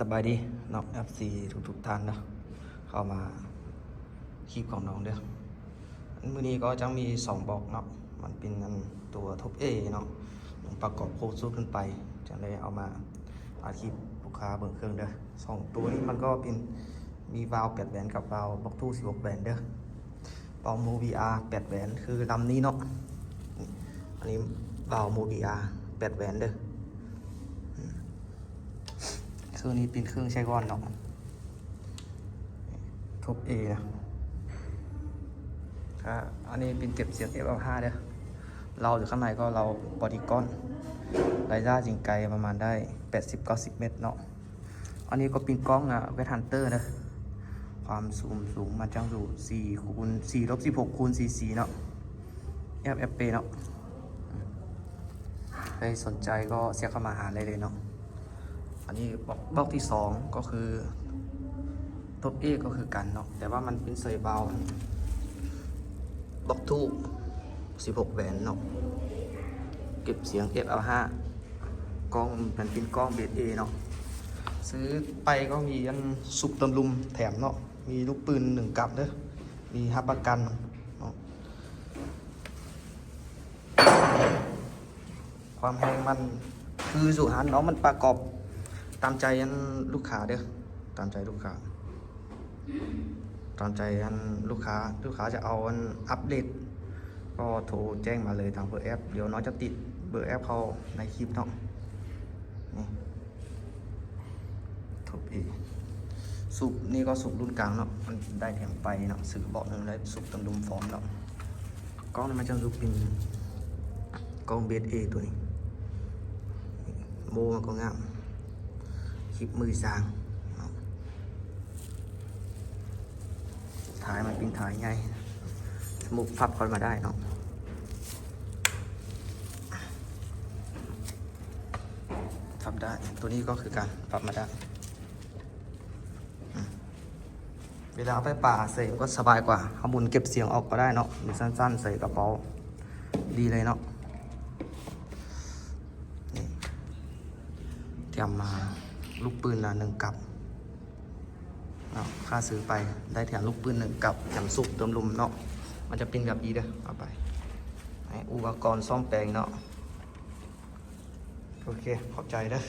สบายดีน้อง FC ทุกท่านเนาะเข้ามาคลิปของน้องเด้อมื้อนี้ก็จะมี2บล็อกเนาะมันเป็นตัวท็อป A เนาะประกอบโครงสูตรขึ้นไปจะเลยเอามาอาคลิปลูกค้าเบิ่งเครื่องเด้อ2ตัวนี้มันก็เป็นมีวาล์ว8แหวนกับวาล์วบล็อกทู16แหวนเด้อวาล์วโม VR 8แหวนคือลำนี้เนาะอันนี้วาล์วโม VR 8แหวนเด้อเครื่องนี้เป็นเครื่องใช้ก้อนเนาะท็อป A นะอันนี้เป็นเก็บเสียง FL5 เด้อเราอยู่ข้างในก็เราบอดี้ก้อนระยะยิงไกลประมาณได้ 80-90 เมตรเนาะอันนี้ก็เป็นกล้องเวทฮันเตอร์นะความสูงมันจังอยู่4-16x44เนาะ FFP เนาะใครสนใจก็เสียเข้ามาหาเลยเนาะอันนี้บล็อกที่2ก็คือท็อป A ก็คือกันเนาะแต่ว่ามันเป็นเซย์เบาบล็อกทู16แหวนเนาะเก็บเสียง FL5 กล้องมันเป็นกล้องเบส A เนาะซื้อไปก็มีอันสุกตำลุมแถมเนาะมีลูกปืน1กับเด้อมีฮับประกันเนาะความแรงมันคือสุหันเนาะมันประกอบตามใจอันลูกค้าเด้อตามใจลูกค้าตามใจอันลูกค้าจะเอาอันอัปเดตก็โทรแจ้งมาเลยทางเบอร์แอปเดี๋ยวน้องจะติดเบอร์แอปเขาในคลิปเนาะนี่ทุบอีกสูบนี่ก็สูบรุ่นกลางเนาะมันได้แถมไปเนาะซื้อเบาะหนึ่งได้สูบตำลุมฟอร์มเนาะกล้องมันจะสูบเป็นกล้องเบส A ตัวนี้โมมันก็งามคลิปมือสร้างถ่ายมันเป็นถ่ายไงสมุกพับคอนมาได้เนาะพับได้ตัวนี้ก็คือการพับมาได้เวลาไปป่าใส่ก็สบายกว่าเอาหมุนเก็บเสียงออกก็ได้เนาะหรือสั้นๆใส่กระเป๋าดีเลยเนาะนี่เตรียมมาลูกปืนละ1 กับเนาะค่าซื้อไปได้แถมลูกปืน1 กับแถมสุกเติมลมเนาะมันจะเป็นแบบนี้เด้อเอาไปอุปกรณ์ซ่อมแปลงเนาะโอเคขอบใจเด้อ